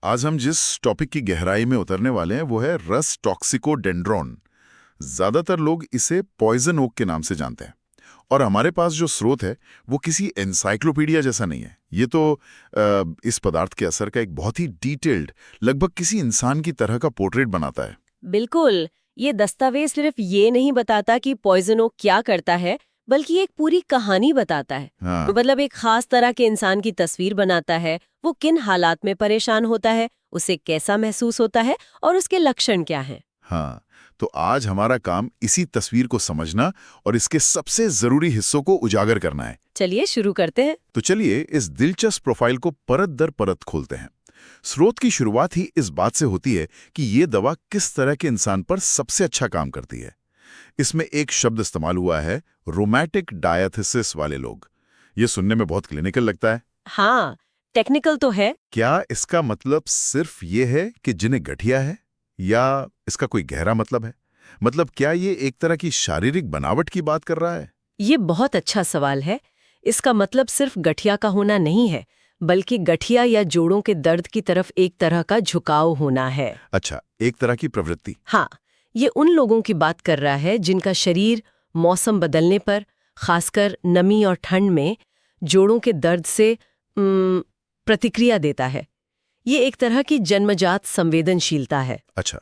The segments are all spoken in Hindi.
आज हम जिस टॉपिक की गहराई में उतरने वाले हैं वो है रस टॉक्सिकोडेंड्रॉन। ज्यादातर लोग इसे पॉइजन ओक के नाम से जानते हैं और हमारे पास जो स्रोत है वो किसी एनसाइक्लोपीडिया जैसा नहीं है। ये तो इस पदार्थ के असर का एक बहुत ही डिटेल्ड, लगभग किसी इंसान की तरह का पोर्ट्रेट बनाता है। बिल्कुल। ये दस्तावेज सिर्फ ये नहीं बताता कि पॉइजन ओक क्या करता है, बल्कि एक पूरी कहानी बताता है। हाँ, मतलब एक खास तरह के इंसान की तस्वीर बनाता है। वो किन हालात में परेशान होता है, उसे कैसा महसूस होता है और उसके लक्षण क्या हैं। हाँ। तो आज हमारा काम इसी तस्वीर को समझना और इसके सबसे जरूरी हिस्सों को उजागर करना है। चलिए शुरू करते हैं। तो चलिए इस दिलचस्प प्रोफाइल को परत दर परत खोलते हैं। स्रोत की शुरुआत ही इस बात से होती है कि ये दवा किस तरह के इंसान पर सबसे अच्छा काम करती है। इसमें एक शब्द इस्तेमाल हुआ है, रोमैटिक डायथिसिस वाले लोग। ये सुनने में बहुत क्लिनिकल लगता है। हाँ, टेक्निकल तो है। क्या इसका मतलब सिर्फ ये है कि जिन्हें गठिया है, या इसका कोई गहरा मतलब है? मतलब क्या ये एक तरह की शारीरिक बनावट की बात कर रहा है? ये बहुत अच्छा सवाल है। इसका मतलब सिर्फ गठिया का होना नहीं है, बल्कि गठिया या जोड़ों के दर्द की तरफ एक तरह का झुकाव होना है। अच्छा, एक तरह की प्रवृत्ति। हाँ, ये उन लोगों की बात कर रहा है जिनका शरीर मौसम बदलने पर, खासकर नमी और ठंड में, जोड़ों के दर्द से प्रतिक्रिया देता है। ये एक तरह की जन्मजात संवेदनशीलता है। अच्छा,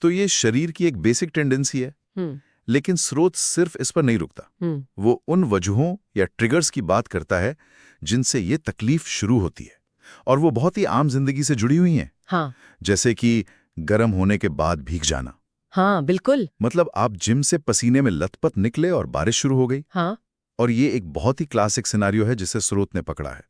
तो ये शरीर की एक बेसिक टेंडेंसी है। हम्म लेकिन स्रोत सिर्फ इस पर नहीं रुकता। हम्म वो उन वजहों या ट्रिगर्स की बात करता है जिनसे ये तकलीफ शुरू होती है, और वो बहुत ही आम जिंदगी से जुड़ी हुई हैं। हाँ जैसे कि गर्म होने के बाद भीग जाना। हाँ बिल्कुल। मतलब आप जिम से पसीने में लथपथ निकले और बारिश शुरू हो गई। हाँ और ये एक बहुत ही क्लासिक सिनेरियो है जिसे स्रोत ने पकड़ा है।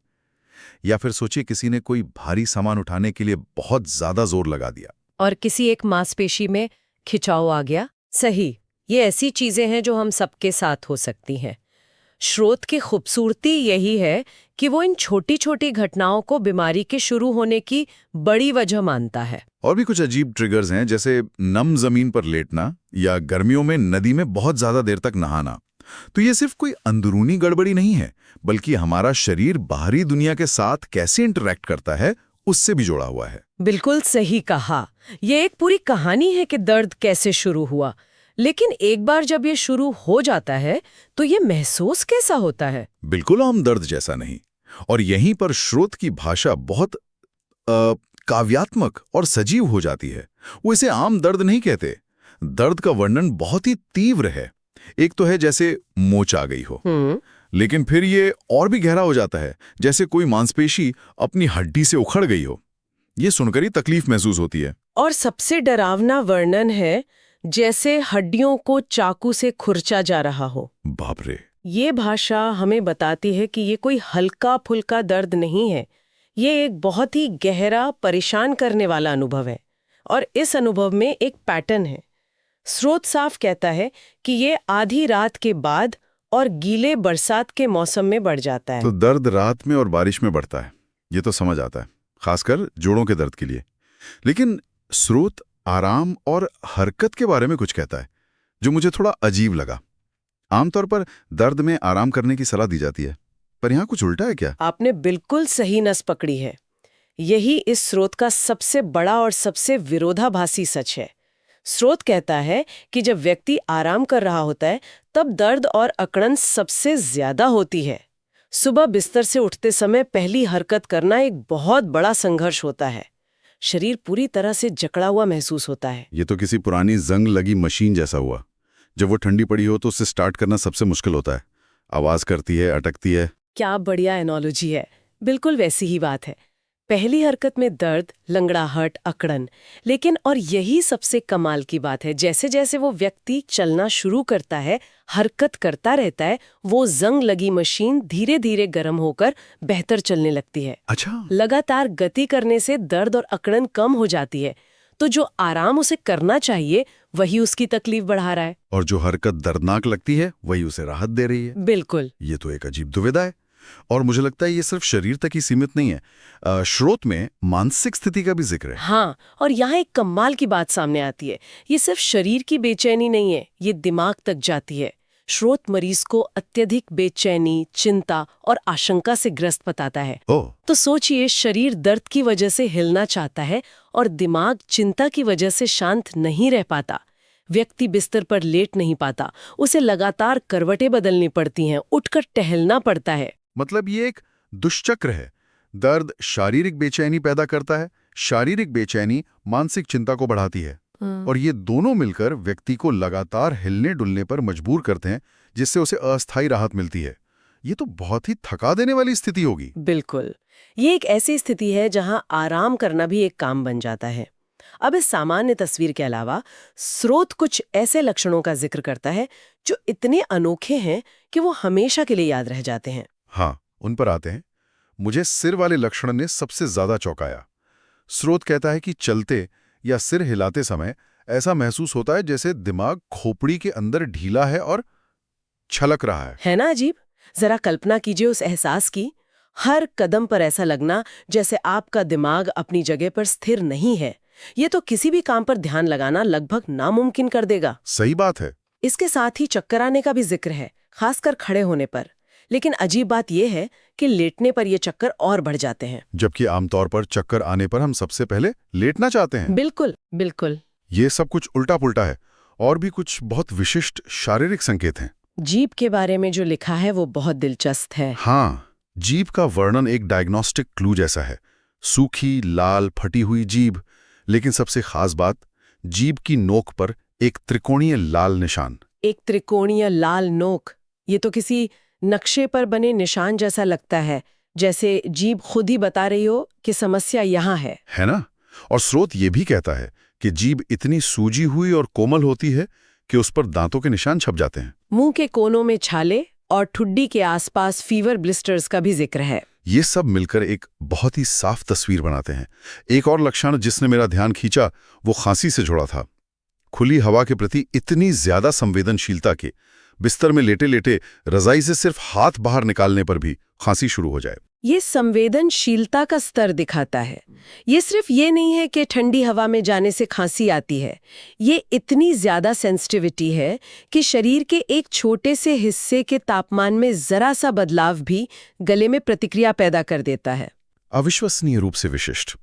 या फिर सोचिए किसी ने कोई भारी सामान उठाने के लिए बहुत ज्यादा जोर लगा दिया। और किसी एक मांसपेशी में खिंचाव आ गया। सही। ये ऐसी चीजें हैं जो हम सबके साथ हो सकती हैं। स्रोत की खूबसूरती यही है कि वो इन छोटी छोटी घटनाओं को बीमारी के शुरू होने की बड़ी वजह मानता है। और भी कुछ अजीब ट्रिगर्स हैं, जैसे नम जमीन पर लेटना या गर्मियों में नदी में बहुत ज्यादा देर तक नहाना। तो ये सिर्फ कोई अंदरूनी गड़बड़ी नहीं है, बल्कि हमारा शरीर बाहरी दुनिया के साथ कैसे इंटरैक्ट करता है उससे भी जुड़ा हुआ है। बिल्कुल सही कहा। ये एक पूरी कहानी है कि दर्द कैसे शुरू हुआ। लेकिन एक बार जब ये शुरू हो जाता है तो ये महसूस कैसा होता है? बिल्कुल आम दर्द जैसा नहीं। और यहीं पर स्रोत की भाषा बहुत काव्यात्मक और सजीव हो जाती है। वो इसे आम दर्द नहीं कहते। दर्द का वर्णन बहुत ही तीव्र है। एक तो है जैसे मोच आ गई हो, लेकिन फिर ये और भी गहरा हो जाता है, जैसे कोई मांसपेशी अपनी हड्डी से उखड़ गई हो। ये सुनकर ही तकलीफ महसूस होती है। और सबसे डरावना वर्णन है जैसे हड्डियों को चाकू से खुरचा जा रहा हो। बाप रे। ये भाषा हमें बताती है कि ये कोई हल्का फुल्का दर्द नहीं है। ये एक बहुत ही गहरा, परेशान करने वाला अनुभव है। और इस अनुभव में एक पैटर्न है। स्रोत साफ कहता है कि ये आधी रात के बाद और गीले बरसात के मौसम में बढ़ जाता है। तो दर्द रात में और बारिश में बढ़ता है, ये तो समझ आता है, खासकर जोड़ों के दर्द के लिए। लेकिन स्रोत आराम और हरकत के बारे में कुछ कहता है जो मुझे थोड़ा अजीब लगा। आमतौर पर दर्द में आराम करने की सलाह दी जाती है, पर यहाँ कुछ उल्टा है क्या? आपने बिल्कुल सही नस पकड़ी है। यही इस स्रोत का सबसे बड़ा और सबसे विरोधाभासी सच है। स्रोत कहता है कि जब व्यक्ति आराम कर रहा होता है तब दर्द और अकड़न सबसे ज्यादा होती है। सुबह बिस्तर से उठते समय पहली हरकत करना एक बहुत बड़ा संघर्ष होता है। शरीर पूरी तरह से जकड़ा हुआ महसूस होता है। ये तो किसी पुरानी जंग लगी मशीन जैसा हुआ। जब वो ठंडी पड़ी हो तो उसे स्टार्ट करना सबसे मुश्किल होता है। आवाज करती है, अटकती है। क्या बढ़िया एनालॉजी है। बिल्कुल वैसी ही बात है। पहली हरकत में दर्द, लंगड़ाहट, अकड़न। लेकिन और यही सबसे कमाल की बात है, जैसे जैसे वो व्यक्ति चलना शुरू करता है, हरकत करता रहता है, वो जंग लगी मशीन धीरे धीरे गर्म होकर बेहतर चलने लगती है। अच्छा। लगातार गति करने से दर्द और अकड़न कम हो जाती है। तो जो आराम उसे करना चाहिए वही उसकी तकलीफ बढ़ा रहा है। और जो हरकत दर्दनाक लगती है वही उसे राहत दे रही है। बिल्कुल। ये तो एक अजीब दुविधा है। और मुझे लगता है ये सिर्फ शरीर तक ही सीमित नहीं है। स्रोत में मानसिक स्थिति का भी जिक्र है। हाँ, और यहाँ एक कमाल की बात सामने आती है। ये सिर्फ शरीर की बेचैनी नहीं है, ये दिमाग तक जाती है। स्रोत मरीज को अत्यधिक बेचैनी, चिंता और आशंका से ग्रस्त बताता है। ओह, तो सोचिए, शरीर दर्द की वजह से हिलना चाहता है और दिमाग चिंता की वजह से शांत नहीं रह पाता। व्यक्ति बिस्तर पर लेट नहीं पाता, उसे लगातार करवटें बदलनी पड़ती हैं, उठकर टहलना पड़ता है। मतलब ये एक दुष्चक्र है। दर्द शारीरिक बेचैनी पैदा करता है, शारीरिक बेचैनी मानसिक चिंता को बढ़ाती है, और ये दोनों मिलकर व्यक्ति को लगातार हिलने डुलने पर मजबूर करते हैं, जिससे उसे अस्थायी राहत मिलती है। ये तो बहुत ही थका देने वाली स्थिति होगी। बिल्कुल, ये एक ऐसी स्थिति है जहां आराम करना भी एक काम बन जाता है। अब इस सामान्य तस्वीर के अलावा स्रोत कुछ ऐसे लक्षणों का जिक्र करता है जो इतने अनोखे हैं कि वो हमेशा के लिए याद रह जाते हैं। हाँ, उन पर आते हैं। मुझे सिर वाले लक्षण ने सबसे ज्यादा चौंकाया। स्रोत कहता है कि चलते या सिर हिलाते समय ऐसा महसूस होता है जैसे दिमाग खोपड़ी के अंदर ढीला है और छलक रहा है। है ना अजीब? जरा कल्पना कीजिए उस एहसास की। हर कदम पर ऐसा लगना जैसे आपका दिमाग अपनी जगह पर स्थिर नहीं है। ये तो किसी भी काम पर ध्यान लगाना लगभग नामुमकिन कर देगा। सही बात है। इसके साथ ही चक्कर आने का भी जिक्र है, खासकर खड़े होने पर। लेकिन अजीब बात यह है कि लेटने पर ये चक्कर और बढ़ जाते हैं। जबकि आमतौर पर चक्कर आने पर हम सबसे पहले लेटना चाहते हैं। बिल्कुल बिल्कुल। ये सब कुछ उल्टा पुल्टा है। और भी कुछ बहुत विशिष्ट शारीरिक संकेत हैं। जीभ के बारे में जो लिखा है वो बहुत दिलचस्प है। हाँ, जीभ का वर्णन एक डायग्नोस्टिक क्लू जैसा है। सूखी, लाल, फटी हुई जीभ। लेकिन सबसे खास बात, जीभ की नोक पर एक त्रिकोणीय लाल निशान। एक त्रिकोणीय लाल नोक, ये तो किसी नक्शे पर बने निशान जैसा लगता है, जैसे जीभ खुद ही बता रही हो कि समस्या यहाँ है ना? और स्रोत ये भी कहता है कि जीभ इतनी सूजी हुई और कोमल होती है कि उस पर दांतों के निशान छप जाते हैं। मुंह के कोनों में छाले और ठुड्डी के आसपास फीवर ब्लिस्टर्स का भी जिक्र है। ये सब मिलकर एक बहुत ही साफ तस्वीर बनाते हैं। एक और लक्षण जिसने मेरा ध्यान खींचा वो खांसी से जुड़ा था। खुली हवा के प्रति इतनी ज्यादा संवेदनशीलता के बिस्तर में लेटे लेटे रजाई से सिर्फ हाथ बाहर निकालने पर भी खांसी शुरू हो जाए। ये संवेदनशीलता का स्तर दिखाता है। ये सिर्फ ये नहीं है कि ठंडी हवा में जाने से खांसी आती है। ये इतनी ज्यादा सेंसिटिविटी है कि शरीर के एक छोटे से हिस्से के तापमान में जरा सा बदलाव भी गले में प्रतिक्रिया पैदा कर देता है। अविश्वसनीय रूप से विशिष्ट।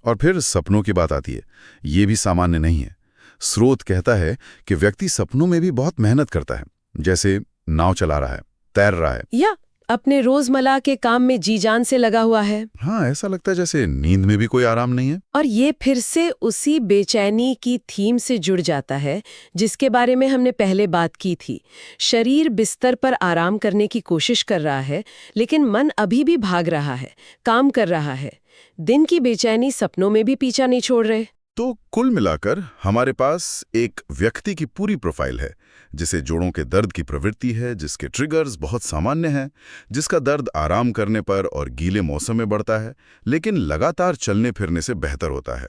और फिर सपनों की बात आती है। ये भी सामान्य नहीं है। स्रोत कहता है कि व्यक्ति सपनों में भी बहुत मेहनत करता है, जैसे नाव चला रहा है, तैर रहा है, या अपने रोजमर्रा के काम में जी जान से लगा हुआ है। हाँ, ऐसा लगता है जैसे नींद में भी कोई आराम नहीं है। और ये फिर से उसी बेचैनी की थीम से जुड़ जाता है जिसके बारे में हमने पहले बात की थी। शरीर बिस्तर पर आराम करने की कोशिश कर रहा है, लेकिन मन अभी भी भाग रहा है, काम कर रहा है। दिन की बेचैनी सपनों में भी पीछा नहीं छोड़ रहे। तो कुल मिलाकर हमारे पास एक व्यक्ति की पूरी प्रोफाइल है, जिसे जोड़ों के दर्द की प्रवृत्ति है, जिसके ट्रिगर्स बहुत सामान्य हैं, जिसका दर्द आराम करने पर और गीले मौसम में बढ़ता है, लेकिन लगातार चलने फिरने से बेहतर होता है।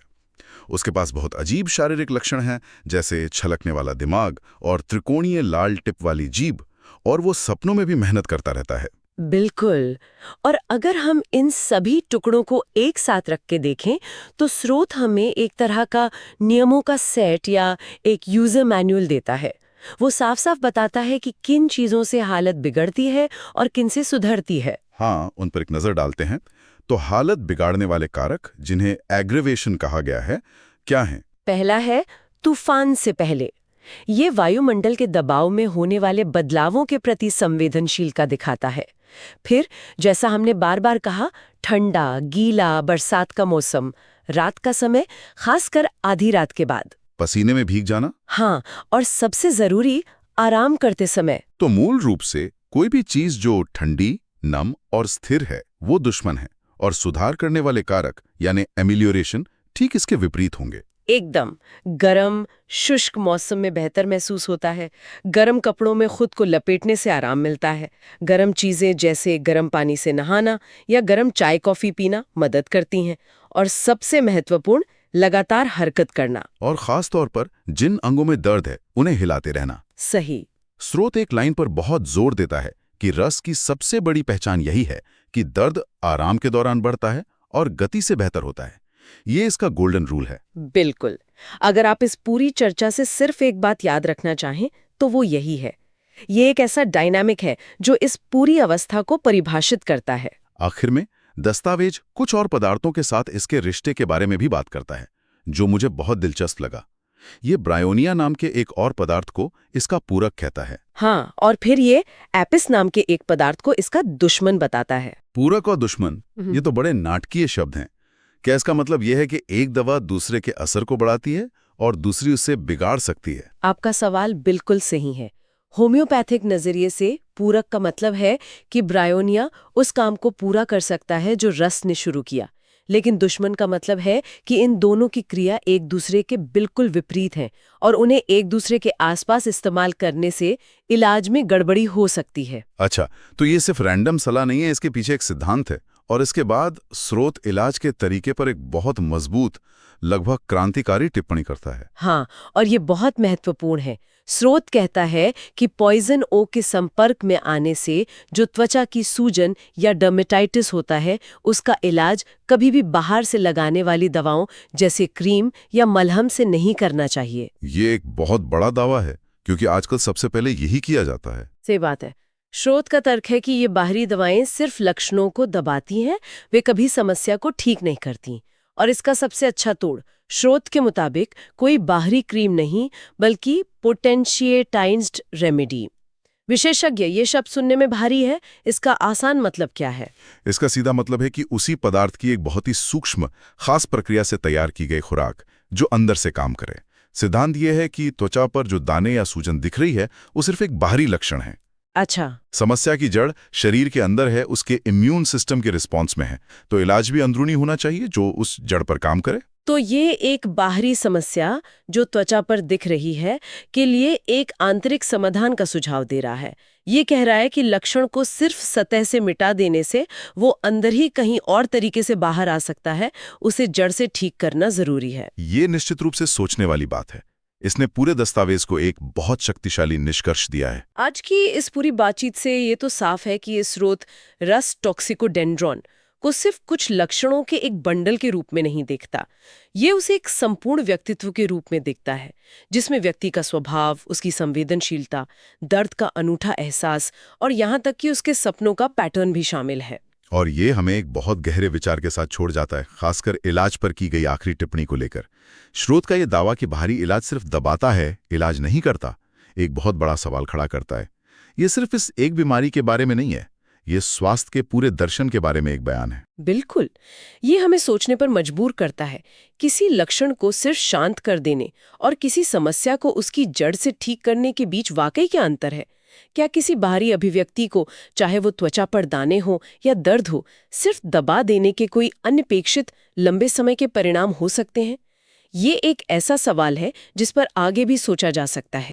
उसके पास बहुत अजीब शारीरिक लक्षण हैं, जैसे छलकने वाला दिमाग और त्रिकोणीय लाल टिप वाली जीभ, और वो सपनों में भी मेहनत करता रहता है। बिल्कुल। और अगर हम इन सभी टुकड़ों को एक साथ रख के देखें तो स्रोत हमें एक तरह का नियमों का सेट या एक यूजर मैनुअल देता है। वो साफ साफ बताता है कि किन चीजों से हालत बिगड़ती है और किन से सुधरती है। हाँ, उन पर एक नजर डालते हैं। तो हालत बिगाड़ने वाले कारक, जिन्हें एग्रेवेशन कहा गया है, क्या हैं? पहला है तूफान से पहले। ये वायुमंडल के दबाव में होने वाले बदलावों के प्रति संवेदनशीलता दिखाता है। फिर जैसा हमने बार बार कहा, ठंडा, गीला, बरसात का मौसम, रात का समय, खासकर आधी रात के बाद पसीने में भीग जाना। हाँ, और सबसे जरूरी, आराम करते समय। तो मूल रूप से कोई भी चीज जो ठंडी, नम और स्थिर है वो दुश्मन है, और सुधार करने वाले कारक यानी एमिलियोरेशन ठीक इसके विपरीत होंगे। एकदम। गरम, शुष्क मौसम में बेहतर महसूस होता है। गरम कपड़ों में खुद को लपेटने से आराम मिलता है। गरम चीजें जैसे गरम पानी से नहाना या गरम चाय कॉफी पीना मदद करती हैं। और सबसे महत्वपूर्ण, लगातार हरकत करना। और खास तौर पर जिन अंगों में दर्द है उन्हें हिलाते रहना। सही। स्रोत एक लाइन पर बहुत जोर देता है कि रस की सबसे बड़ी पहचान यही है कि दर्द आराम के दौरान बढ़ता है और गति से बेहतर होता है। ये इसका गोल्डन रूल है। बिल्कुल। अगर आप इस पूरी चर्चा से सिर्फ एक बात याद रखना चाहें तो वो यही है ये एक ऐसा डायनामिक है जो इस पूरी अवस्था को परिभाषित करता है। आखिर में दस्तावेज कुछ और पदार्थों के साथ इसके रिश्ते के बारे में भी बात करता है, जो मुझे बहुत दिलचस्प लगा। ये ब्रायोनिया नाम के एक और पदार्थ को इसका पूरक कहता है। हाँ, और फिर ये एपिस नाम के एक पदार्थ को इसका दुश्मन बताता है। पूरक और दुश्मन, ये तो बड़े नाटकीय शब्द हैं। क्या इसका मतलब यह है कि एक दवा दूसरे के असर को बढ़ाती है और दूसरी उससे बिगाड़ सकती है? आपका सवाल बिल्कुल सही है। होम्योपैथिक नजरिए से पूरक का मतलब है कि ब्रायोनिया उस काम को पूरा कर सकता है जो रस ने शुरू किया, लेकिन दुश्मन का मतलब है कि इन दोनों की क्रिया एक दूसरे के बिल्कुल विपरीत हैं और उन्हें एक दूसरे के आसपास इस्तेमाल करने से इलाज में गड़बड़ी हो सकती है। अच्छा, तो ये सिर्फ रैंडम सलाह नहीं है, इसके पीछे एक सिद्धांत है। और इसके बाद स्रोत इलाज के तरीके पर एक बहुत मजबूत, लगभग क्रांतिकारी टिप्पणी करता है। हाँ, और ये बहुत महत्वपूर्ण है। स्रोत कहता है कि पॉइजन ओक के संपर्क में आने से जो त्वचा की सूजन या डर्मेटाइटिस होता है, उसका इलाज कभी भी बाहर से लगाने वाली दवाओं जैसे क्रीम या मलहम से नहीं करना चाहिए। ये एक बहुत बड़ा दावा है, क्योंकि आजकल सबसे पहले यही किया जाता है। सही बात है। स्रोत का तर्क है कि ये बाहरी दवाएं सिर्फ लक्षणों को दबाती हैं, वे कभी समस्या को ठीक नहीं करती। और इसका सबसे अच्छा तोड़ स्रोत के मुताबिक कोई बाहरी क्रीम नहीं, बल्कि पोटेंशिएटाइज्ड रेमेडी। विशेषज्ञ, ये शब्द सुनने में भारी है, इसका आसान मतलब क्या है? इसका सीधा मतलब है कि उसी पदार्थ की एक बहुत ही सूक्ष्म, खास प्रक्रिया से तैयार की गई खुराक जो अंदर से काम करे। सिद्धांत यह है कि त्वचा पर जो दाने या सूजन दिख रही है, वो सिर्फ एक बाहरी लक्षण है। अच्छा, समस्या की जड़ शरीर के अंदर है, उसके इम्यून सिस्टम के रिस्पॉन्स में है। तो इलाज भी अंदरूनी होना चाहिए, जो उस जड़ पर काम करे। तो ये एक बाहरी समस्या जो त्वचा पर दिख रही है के लिए एक आंतरिक समाधान का सुझाव दे रहा है। ये कह रहा है कि लक्षण को सिर्फ सतह से मिटा देने से वो अंदर ही कहीं और तरीके से बाहर आ सकता है, उसे जड़ से ठीक करना जरूरी है। ये निश्चित रूप से सोचने वाली बात है। इसने पूरे दस्तावेज को एक बहुत शक्तिशाली निष्कर्ष दिया है। आज की इस पूरी बातचीत से ये तो साफ है कि ये स्रोत रस टॉक्सिकोडेंड्रॉन को सिर्फ कुछ लक्षणों के एक बंडल के रूप में नहीं देखता। ये उसे एक संपूर्ण व्यक्तित्व के रूप में देखता है, जिसमें व्यक्ति का स्वभाव, उसकी संवेदनशीलता, दर्द का अनूठा एहसास और यहाँ तक कि उसके सपनों का पैटर्न भी शामिल है। और ये हमें एक बहुत गहरे विचार के साथ छोड़ जाता है, खासकर इलाज पर की गई आखिरी टिप्पणी को लेकर। स्रोत का ये दावा कि बाहरी इलाज सिर्फ दबाता है, इलाज नहीं करता, एक बहुत बड़ा सवाल खड़ा करता है। ये सिर्फ इस एक बीमारी के बारे में नहीं है, ये स्वास्थ्य के पूरे दर्शन के बारे में एक बयान है। बिल्कुल, ये हमें सोचने पर मजबूर करता है। किसी लक्षण को सिर्फ शांत कर देने और किसी समस्या को उसकी जड़ से ठीक करने के बीच वाकई क्या अंतर है? क्या किसी बाहरी अभिव्यक्ति को, चाहे वो त्वचा पर दाने हो या दर्द हो, सिर्फ दबा देने के कोई अनपेक्षित लंबे समय के परिणाम हो सकते हैं? ये एक ऐसा सवाल है जिस पर आगे भी सोचा जा सकता है।